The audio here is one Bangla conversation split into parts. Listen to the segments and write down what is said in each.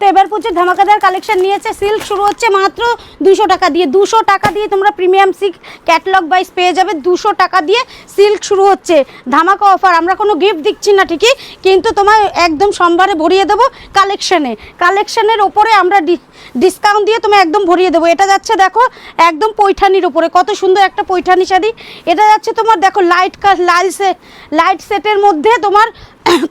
তো এবার পুজোর ধামাকাদার কালেকশন নিয়েছে। সিল্ক শুরু হচ্ছে মাত্র 200 টাকা দিয়ে। 200 টাকা দিয়ে তোমরা প্রিমিয়াম সিল্ক ক্যাটালগ ওয়াইজ পেয়ে যাবে। 200 টাকা দিয়ে সিল্ক শুরু হচ্ছে, ধামাকা অফার। আমরা কোনো গিফট দিচ্ছি না ঠিকই, কিন্তু তোমার একদম সোমবারে ভরিয়ে দেবো কালেকশনের ওপরে আমরা ডিসকাউন্ট দিয়ে তোমায় একদম ভরিয়ে দেবো। এটা যাচ্ছে দেখো একদম পৈঠানির ওপরে, কত সুন্দর একটা পৈঠানি শাড়ি। এটা যাচ্ছে তোমার দেখো লাইট সেটের মধ্যে তোমার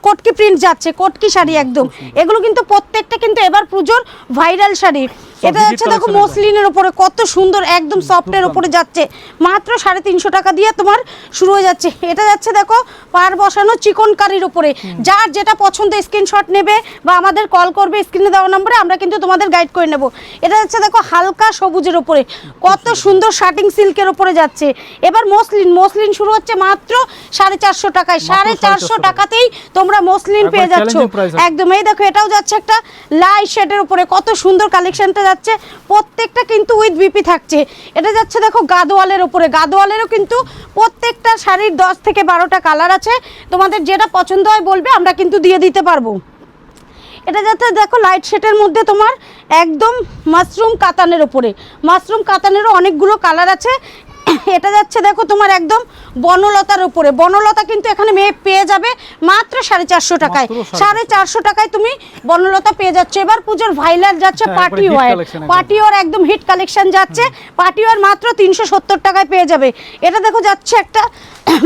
কটকি প্রিন্ট যাচ্ছে, কটকি শাড়ি একদম। এগুলো কিন্তু প্রত্যেকটা কিন্তু এবার পুজোর ভাইরাল শাড়ি। এটা যাচ্ছে দেখো মসলিনের উপরে, কত সুন্দর একদম সফটের উপরে যাচ্ছে, মাত্র 350 টাকা দিয়ে তোমার শুরু হয়ে যাচ্ছে। এটা যাচ্ছে দেখো পার বসানো চিকনকারির উপরে, যার যেটা পছন্দ স্ক্রিনশট নেবে বা আমাদের কল করবে স্ক্রিনে দেওয়া নম্বরে, আমরা কিন্তু তোমাদের গাইড করে নেব। এটা যাচ্ছে দেখো হালকা সবুজের উপরে, কত সুন্দর শার্টিং সিল্কের উপরে যাচ্ছে। এবার মসলিন শুরু হচ্ছে মাত্র 450 টাকায়। 450 টাকাতেই তোমরা মসলিন পেয়ে যাচ্ছ একদম। এই দেখো এটাও যাচ্ছে একটা লাইট শেডের উপরে, কত সুন্দর কালেকশনটা যাচ্ছে। প্রত্যেকটা কিন্তু উইথ বিপি থাকছে। এটা যাচ্ছে দেখো গাদোয়ালের উপরে, গাদোয়ালেরও কিন্তু প্রত্যেকটা শাড়ির 10 থেকে 12টা কালার আছে। তোমাদের যেটা পছন্দ হয় বলবে, আমরা কিন্তু দিয়ে দিতে পারবো। এটা যাচ্ছে দেখো লাইট শেডের মধ্যে তোমার একদম মাশরুম কাতানের উপরে, মাশরুম কাতানেরও অনেকগুলো কালার আছে। এটা যাচ্ছে দেখো তোমার একদম বনলতার উপরে, বনলতা কিন্তু এখানে পেয়ে যাবে মাত্র 450 টাকায়। 450 টাকায় তুমি বনলতা পেয়ে যাচ্ছে। এবার পুজোর ভাইরাল যাচ্ছে পার্টি ওয়ার একদম হিট কালেকশন যাচ্ছে। পার্টি ওয়ার মাত্র 370 টাকায় পেয়ে যাবে। এটা দেখো যাচ্ছে একটা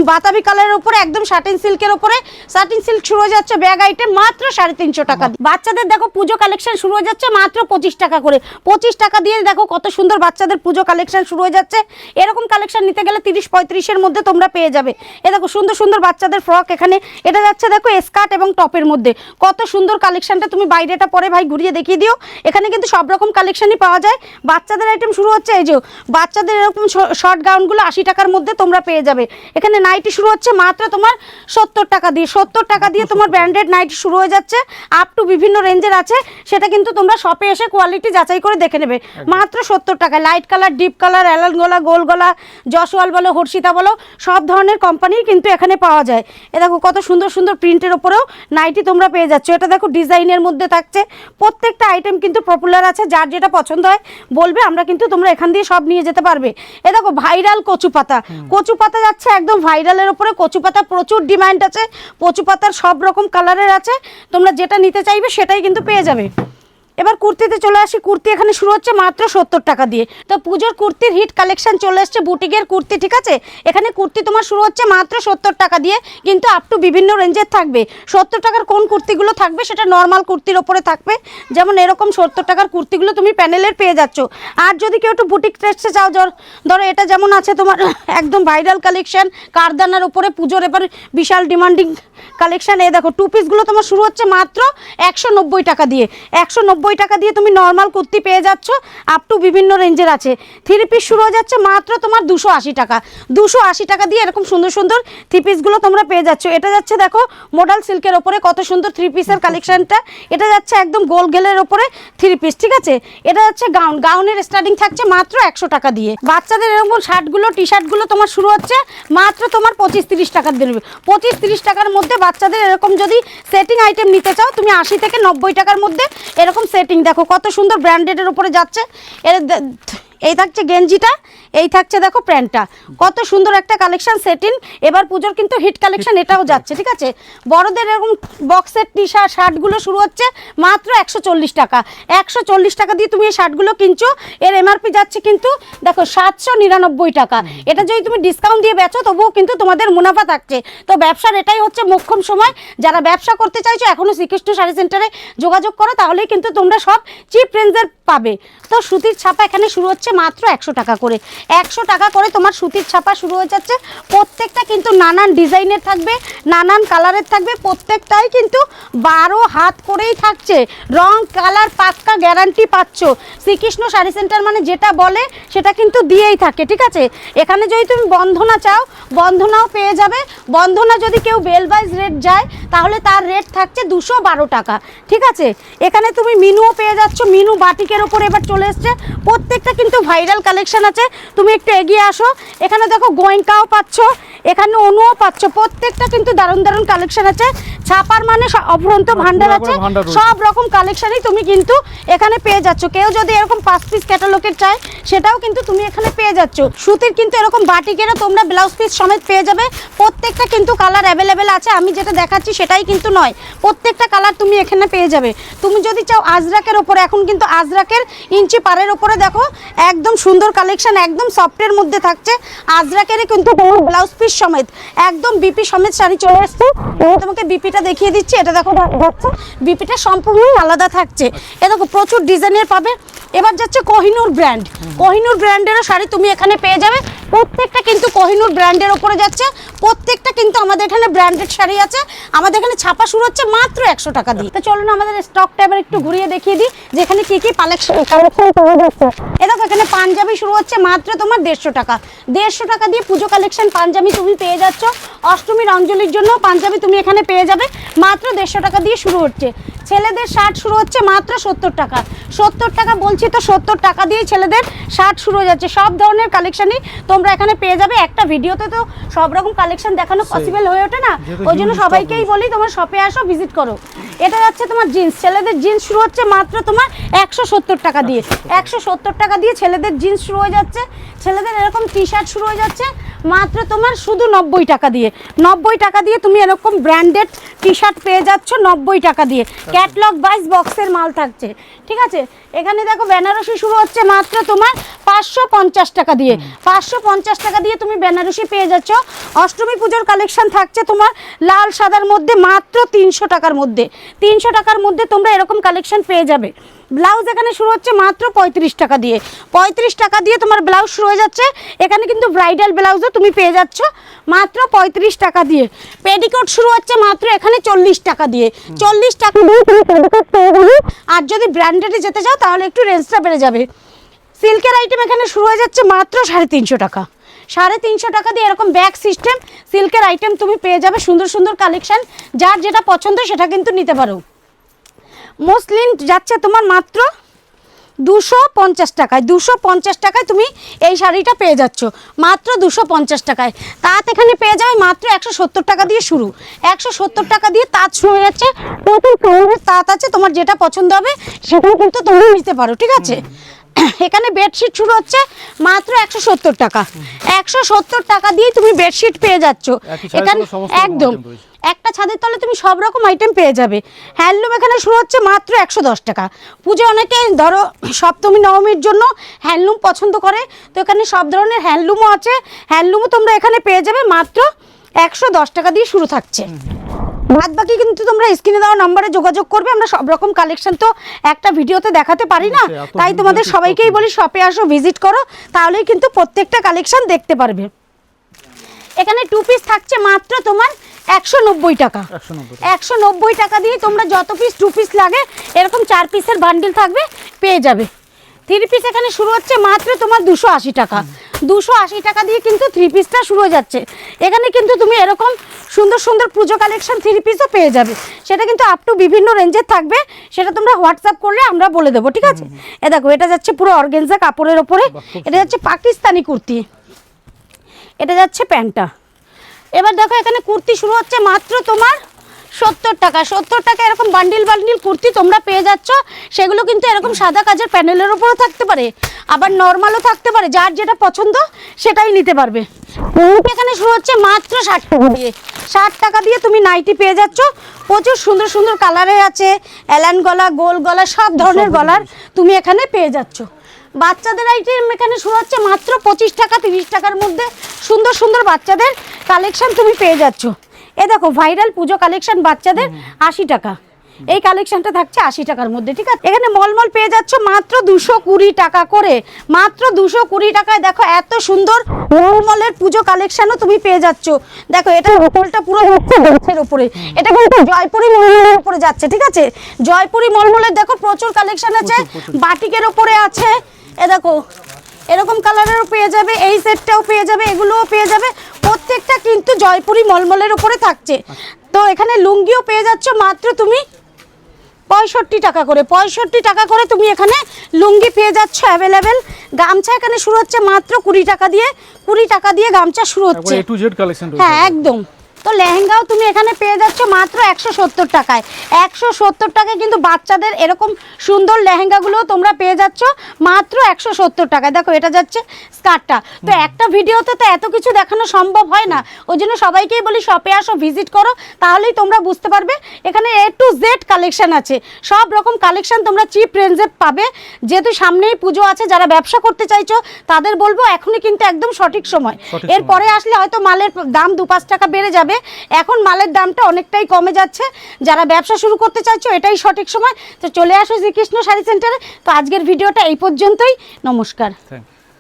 বাতাবি কালারের উপরে একদম শার্টিং সিল্কের উপরে, শার্টিং সিল্ক শুরু হয়ে যাচ্ছে ব্যাগ আইটেম মাত্র 350 টাকা। বাচ্চাদের দেখো পুজো কালেকশন শুরু হয়ে যাচ্ছে মাত্র 25 টাকা করে। 25 টাকা দিয়ে দেখো কত সুন্দর বাচ্চাদের পুজো কালেকশন শুরু হয়ে যাচ্ছে। এরকম কালেকশন নিতে গেলে 30-35 মধ্যে তোমরা পেয়ে যাবে। এ দেখো সুন্দর সুন্দর বাচ্চাদের ফ্রক এখানে। এটা যাচ্ছে দেখো স্কার্ট এবং টপের মধ্যে, কত সুন্দর কালেকশনটা। তুমি বাইরেটা পরে ভাই ঘুরিয়ে দেখিয়ে দিও। এখানে কিন্তু সব রকম কালেকশনই পাওয়া যায়। বাচ্চাদের আইটেম শুরু হচ্ছে এই যে বাচ্চাদের এরকম শর্ট গাউনগুলো 80 টাকার মধ্যে তোমরা পেয়ে যাবে। এখানে নাইটি শুরু হচ্ছে মাত্র তোমার 70 টাকা দিয়ে। 70 টাকা দিয়ে তোমার ব্র্যান্ডেড নাইটি শুরু হয়ে যাচ্ছে, আপ টু বিভিন্ন রেঞ্জের আছে। সেটা কিন্তু তোমরা শপে এসে কোয়ালিটি যাচাই করে দেখে নেবে। মাত্র 70 টাকা। লাইট কালার, ডিপ কালার, অ্যালান গলা, গোল গলা, জসওয়াল বলো, হর্ষিতা বলো, সব ধরনের কোম্পানির কিন্তু এখানে পাওয়া যায়। এ দেখো কত সুন্দর সুন্দর প্রিন্টের ওপরেও নাইটি তোমরা পেয়ে যাচ্ছ। এটা দেখো ডিজাইনের মধ্যে থাকছে। প্রত্যেকটা আইটেম কিন্তু পপুলার আছে, যার যেটা পছন্দ হয় বলবে, আমরা কিন্তু তোমরা এখান দিয়ে সব নিয়ে যেতে পারবে। এ দেখো ভাইরাল কচু পাতা, কচু পাতা যাচ্ছে একদম ভাইরালের উপরে। কচু পাতা প্রচুর ডিমান্ড আছে, কচু পাতার সব রকম কালারের আছে। তোমরা যেটা নিতে চাইবে সেটাই কিন্তু পেয়ে যাবে। এবার কুর্তিতে চলে আসি। কুর্তি এখানে শুরু হচ্ছে মাত্র 70 টাকা দিয়ে। তো পুজোর কুর্তির হিট কালেকশন চলে এসছে, বুটিকের কুর্তি, ঠিক আছে। এখানে কুর্তি তোমার শুরু হচ্ছে মাত্র 70 টাকা দিয়ে, কিন্তু আপ টু বিভিন্ন রেঞ্জের থাকবে। 70 টাকার কোন কুর্তিগুলো থাকবে সেটা নর্মাল কুর্তির ওপরে থাকবে, যেমন এরকম 70 টাকার কুর্তিগুলো তুমি প্যানেলের পেয়ে যাচ্ছ। আর যদি কেউ একটু বুটিক টেস্টে চাও, ধরো এটা যেমন আছে তোমার একদম ভাইরাল কালেকশন কারদানার উপরে, পুজোর এবার বিশাল ডিমান্ডিং কালেকশন। এই দেখো টু পিসগুলো তোমার শুরু হচ্ছে মাত্র 190 টাকা দিয়ে। 190 টাকা দিয়ে তুমি নর্মাল কুর্তি পেয়ে যাচ্ছ, আপ টু বিভিন্ন রেঞ্জের আছে। 3 পিস শুরু হয়ে যাচ্ছে মাত্র তোমার 280 টাকা। 280 টাকা দিয়ে এরকম সুন্দর সুন্দর 3 পিসগুলো তোমরা পেয়ে যাচ্ছ। এটা যাচ্ছে দেখো মডেল সিল্কের ওপরে, কত সুন্দর 3 পিসের কালেকশনটা। এটা যাচ্ছে একদম গোল গেলের ওপরে 3 পিস, ঠিক আছে। এটা যাচ্ছে গাউনের স্টার্টিং থাকছে মাত্র 100 টাকা দিয়ে। বাচ্চাদের এরকম শার্টগুলো, টি শার্টগুলো তোমার শুরু হচ্ছে মাত্র তোমার 25-30 টাকার দেবে। 25-30 টাকার মধ্যে বাচ্চাদের এরকম যদি সেটিং আইটেম নিতে চাও তুমি 80 থেকে 90 টাকার মধ্যে এরকম সেটিং দেখো কত সুন্দর ব্র্যান্ডেডের উপরে যাচ্ছে। এই থাকছে গেঞ্জিটা, এই থাকছে দেখো প্যান্টটা, কত সুন্দর একটা কালেকশন সেটিং। এবার পুজোর কিন্তু হিট কালেকশন এটাও যাচ্ছে, ঠিক আছে। বড়দের এরকম বক্সের টি শার্ট শার্টগুলো শুরু হচ্ছে মাত্র 140 টাকা। 140 টাকা দিয়ে তুমি এই শার্টগুলো কিনছো। এর এমআরপি যাচ্ছে কিন্তু দেখো 799 টাকা। এটা যদি তুমি ডিসকাউন্ট দিয়ে বেচো তবুও কিন্তু তোমাদের মুনাফা থাকছে। তো ব্যবসার এটাই হচ্ছে মোক্ষম সময়। যারা ব্যবসা করতে চাইছো এখনও শ্রীকৃষ্ণ শাড়ি সেন্টারে যোগাযোগ করো, তাহলেই কিন্তু তোমরা সব চিপ রেঞ্জের পাবে। তো সুতির ছাপা এখানে শুরু হচ্ছে মাত্র 100 টাকা করে। 100 টাকা করে তোমার সুতির ছাপা শুরু হয়ে যাচ্ছে। প্রত্যেকটা কিন্তু নানান ডিজাইনের থাকবে, নানান কালারের থাকবে। প্রত্যেকটাই কিন্তু 12 হাত করেই থাকছে। রং কালার পাক্কা গ্যারান্টি পাচ্ছ। শ্রীকৃষ্ণ শাড়ি সেন্টার মানে যেটা বলে সেটা কিন্তু দিয়েই থাকে, ঠিক আছে। এখানে যদি তুমি বন্ধনা চাও বন্ধনাও পেয়ে যাবে। বন্ধনা যদি কেউ বেল ওয়াইজ রেট যায় তাহলে তার রেট থাকছে 212 টাকা, ঠিক আছে। এখানে তুমি মিনুও পেয়ে যাচ্ছ। মিনু বাটিকের ওপর এবার চলে এসছে। প্রত্যেকটা কিন্তু ভাইরাল কালেকশন আছে। তুমি একটু এগিয়ে আসো। এখানে দেখো গোয়েঙ্কাও পাচ্ছ, এখানে অনুও পাচ্ছ। প্রত্যেকটা কিন্তু দারুণ দারুণ কালেকশন আছে। ছাপার মানে অফুরন্ত ভান্ডার আছে, সব রকম কালেকশনই তুমি কিন্তু এখানে পেয়ে যাচ্ছ। কেউ যদি এরকম 5 পিস ক্যাটালগের চায় সেটাও কিন্তু তুমি এখানে পেয়ে যাচ্ছ। সুতির কিন্তু এরকম বাটিকেরও তোমরা ব্লাউজ পিস সমেত পেয়ে যাবে। প্রত্যেকটা কিন্তু কালার অ্যাভেলেবেল আছে, আমি যেটা দেখাচ্ছি সেটাই কিন্তু নয়, প্রত্যেকটা কালার তুমি এখানে পেয়ে যাবে। তুমি যদি চাও আজরাকের ওপরে, এখন কিন্তু আজরাকের ইঞ্চি পারের ওপরে দেখো একদম সুন্দর কালেকশন, একদম সফটের মধ্যে থাকছে। আজরাকেরই কিন্তু তোমার ব্লাউজ পিস সমেত একদম বিপি সমেত শাড়ি চলে আসছে। তোমাকে বিপিটা দেখিয়ে দিচ্ছি, এটা দেখো যাচ্ছে বিপিটা সম্পূর্ণ আলাদা থাকছে। এ দেখো প্রচুর ডিজাইনের পাবে। এবার যাচ্ছে কোহিনূর ব্র্যান্ড, কোহিনূর ব্র্যান্ডেরও শাড়ি তুমি এখানে পেয়ে যাবে। প্রত্যেকটা কিন্তু কোহিনূর ব্র্যান্ডের ওপরে যাচ্ছে, প্রত্যেকটা কিন্তু আমাদের এখানে ব্র্যান্ডেড শাড়ি আছে। আমাদের এখানে ছাপা শুরু হচ্ছে মাত্র 100 টাকা দিয়ে। তো চলুন আমাদের স্টকটা এবার একটু ঘুরিয়ে দেখিয়ে দিই যে এখানে কি কি কালেকশন পাওয়া যাচ্ছে। এ দেখো এখানে পাঞ্জাবি শুরু হচ্ছে মাত্র তোমার 150 টাকা। 150 টাকা দিয়ে পুজো কালেকশন পাঞ্জাবি তুমি পেয়ে যাচ্ছ। অষ্টমীর অঞ্জলির জন্য পাঞ্জাবি তুমি এখানে পেয়ে যাবে মাত্র 150 টাকা দিয়ে শুরু হচ্ছে। ছেলেদের শার্ট শুরু হচ্ছে মাত্র 70 টাকা। 70 টাকা বলছি তো 70 টাকা দিয়েই ছেলেদের শার্ট শুরু হয়ে যাচ্ছে। সব ধরনের কালেকশনই তোমরা এখানে পেয়ে যাবে। একটা ভিডিওতে তো সব রকম কালেকশন দেখানো পসিবল হয়ে ওঠে না, ওই জন্য সবাইকেই বলি তোমার শপে আসো, ভিজিট করো। এটা যাচ্ছে তোমার জিন্স, ছেলেদের জিন্স শুরু হচ্ছে মাত্র তোমার 170 টাকা দিয়ে। 170 টাকা দিয়ে ছেলেদের জিন্স শুরু হয়ে যাচ্ছে। ছেলেদের এরকম টি শার্ট শুরু হয়ে যাচ্ছে মাত্র তোমার শুধু 90 টাকা দিয়ে। 90 টাকা দিয়ে তুমি এরকম ব্র্যান্ডেড টি শার্ট পেয়ে যাচ্ছ 90 টাকা দিয়ে। ক্যাটলগ ওয়াইজ বক্সের মাল থাকছে, ঠিক আছে। এখানে দেখো বেনারসি শুরু হচ্ছে মাত্র তোমার 550 টাকা দিয়ে। 550 টাকা দিয়ে তুমি বেনারসি পেয়ে যাচ্ছ। অষ্টমী পুজোর কালেকশন থাকছে তোমার লাল সাদার মধ্যে মাত্র 300 টাকার মধ্যে। 300 টাকার মধ্যে তোমরা এরকম কালেকশন পেয়ে যাবে। ব্লাউজ এখানে শুরু হচ্ছে মাত্র 35 টাকা দিয়ে। 35 টাকা দিয়ে তোমার ব্লাউজ শুরু হয়ে যাচ্ছে। এখানে কিন্তু ব্রাইডাল ব্লাউজও তুমি পেয়ে যাচ্ছ মাত্র 35 টাকা দিয়ে। পেডিকোট শুরু হচ্ছে মাত্র এখানে 40 টাকা দিয়ে। 40 টাকা দিয়ে তুমি পেডিকোট পেয়ে যাবে। আর যদি ব্র্যান্ডেডে যেতে চাও তাহলে একটু রেঞ্জটা বেড়ে যাবে। সিল্কের আইটেম এখানে শুরু হয়ে যাচ্ছে মাত্র 350 টাকা। 350 টাকা দিয়ে এরকম ব্যাগ সিস্টেম সিল্কের আইটেম তুমি পেয়ে যাবে। সুন্দর সুন্দর কালেকশন, যার যেটা পছন্দ সেটা কিন্তু নিতে পারো। মসলিন যাচ্ছে তোমার মাত্র 250 টাকায়। 250 টাকায় তুমি এই শাড়িটা পেয়ে যাচ্ছ মাত্র 250 টাকায়। তাঁত এখানে পেয়ে যাবে মাত্র 170 টাকা দিয়ে শুরু। 170 টাকা দিয়ে তাঁত শুরু হয়ে যাচ্ছে। প্রচুর কালারের তাঁত আছে, তোমার যেটা পছন্দ হবে সেটাও কিন্তু তুমি নিতে পারো, ঠিক আছে। এখানে বেডশিট শুরু হচ্ছে মাত্র 170 টাকা। 170 টাকা দিয়ে তুমি বেডশিট পেয়ে যাচ্ছ এখানে একদম। একটা ছাদের তলে তুমি সব রকম আইটেম পেয়ে যাবে। হ্যান্ডলুম এখানে শুরু হচ্ছে মাত্র 110 টাকা। পুজো অনেকে ধরো সপ্তমী নবমীর জন্য হ্যান্ডলুম পছন্দ করে, তো এখানে সব ধরনের হ্যান্ডলুমও আছে। হ্যান্ডলুমও তোমরা এখানে পেয়ে যাবে মাত্র 110 টাকা দিয়ে শুরু থাকছে। বাদ বাকি কিন্তু তোমরা স্ক্রিনে দেওয়া নম্বরে যোগাযোগ করবে। আমরা সব রকম কালেকশন তো একটা ভিডিওতে দেখাতে পারি না, তাই তোমাদের সবাইকেই বলি শপে আসো, ভিজিট করো, তাহলেই কিন্তু প্রত্যেকটা কালেকশন দেখতে পারবে। এখানে 2 পিস থাকছে মাত্র তোমার 190 টাকা। 190 টাকা দিয়ে তোমরা যত পিস 2 পিস লাগে এরকম 4 পিসের বান্ডিল থাকবে পেয়ে যাবে। 3 পিস এখানে শুরু হচ্ছে মাত্র তোমার 280 টাকা। 280 টাকা দিয়ে কিন্তু 3 পিসটা শুরু হয়ে যাচ্ছে। এখানে কিন্তু তুমি এরকম সুন্দর সুন্দর পুজো কালেকশন 3 পিসও পেয়ে যাবে। সেটা কিন্তু আপ টু বিভিন্ন রেঞ্জের থাকবে, সেটা তোমরা হোয়াটসঅ্যাপ করলে আমরা বলে দেবো, ঠিক আছে। এ দেখো এটা যাচ্ছে পুরো অর্গানজা কাপড়ের ওপরে। এটা যাচ্ছে পাকিস্তানি কুর্তি, এটা যাচ্ছে প্যান্টটা। এবার দেখো এখানে কুর্তি শুরু হচ্ছে মাত্র তোমার 70 টাকা। 70 টাকা এরকম বান্ডিল বান্ডিল কুর্তি তোমরা পেয়ে যাচ্ছ। সেগুলো কিন্তু এরকম সাদা কাজের প্যানেলের উপরও থাকতে পারে, আবার নর্মালও থাকতে পারে, যার যেটা পছন্দ সেটাই নিতে পারবে। এখানে শুরু হচ্ছে মাত্র 60 টাকা দিয়ে। 60 টাকা দিয়ে তুমি নাইটি পেয়ে যাচ্ছ। প্রচুর সুন্দর সুন্দর কালারের আছে, এলান গলা, গোল গলা, সব ধরনের গলার তুমি এখানে পেয়ে যাচ্ছ। বাচ্চাদের আইটেম এখানে শুরু হচ্ছে মাত্র 25 টাকা 30 টাকার মধ্যে। সুন্দর সুন্দর বাচ্চাদের কালেকশন তুমি পেয়ে যাচ্ছ। এ দেখো ভাইরাল পুজো কালেকশন বাচ্চাদের 80 টাকা। এই কালেকশনটা থাকছে 80 টাকার মধ্যে, ঠিক আছে। এখানে মলমল পেয়ে যাচ্ছ মাত্র 220 টাকা করে। মাত্র 220 টাকায় দেখো এত সুন্দর মলমলের পুজো কালেকশনও তুমি পেয়ে যাচ্ছ। দেখো এটা হোটেলটা পুরো হচ্ছে গাছের উপরে, এটা কিন্তু জয়পুরি মলমলের উপরে যাচ্ছে, ঠিক আছে। জয়পুরি মলমলের দেখো প্রচুর কালেকশন আছে, বাটিকের উপরে আছে। এ দেখো এরকম কালারেরও পেয়ে যাবে, এই সেটটাও পেয়ে যাবে, এগুলোও পেয়ে যাবে। প্রত্যেকটা কিন্তু জয়পুরি মলমলের উপরে থাকছে। তো এখানে লুঙ্গিও পেয়ে যাচ্ছ মাত্র তুমি 65 টাকা করে। 65 টাকা করে তুমি এখানে লুঙ্গি পেয়ে যাচ্ছ অ্যাভেলেবেল। গামছা এখানে শুরু হচ্ছে মাত্র 20 টাকা দিয়ে। 20 টাকা দিয়ে গামছা শুরু হচ্ছে। A to Z কালেকশন রয়েছে। হ্যাঁ একদম। তো লেহেঙ্গাও তুমি এখানে পেয়ে যাচ্ছ মাত্র 170 টাকায়। 170 টাকায় কিন্তু বাচ্চাদের এরকম সুন্দর লেহেঙ্গাগুলো তোমরা পেয়ে যাচ্ছ মাত্র 170 টাকায়। দেখো এটা যাচ্ছে স্কার্টটা। তো একটা ভিডিওতে তো এত কিছু দেখানো সম্ভব হয় না, ওই জন্য সবাইকেই বলি শপে আসো, ভিজিট করো, তাহলেই তোমরা বুঝতে পারবে। এখানে A to Z কালেকশন আছে, সব রকম কালেকশন তোমরা চিপ রেঞ্জে পাবে। যেহেতু সামনেই পুজো আছে, যারা ব্যবসা করতে চাইছো তাদের বলবো এখনই কিন্তু একদম সঠিক সময়। এরপরে আসলে হয়তো মালের দাম 2-5 টাকা বেড়ে যাবে, এখন মালের দামটা অনেকটাই কমে যাচ্ছে। যারা ব্যবসা শুরু করতে চাইছো এটাই সঠিক সময়। তো চলে আসো শ্রীকৃষ্ণ শাড়ি সেন্টারে। তো আজকের ভিডিওটা এই পর্যন্তই, নমস্কার।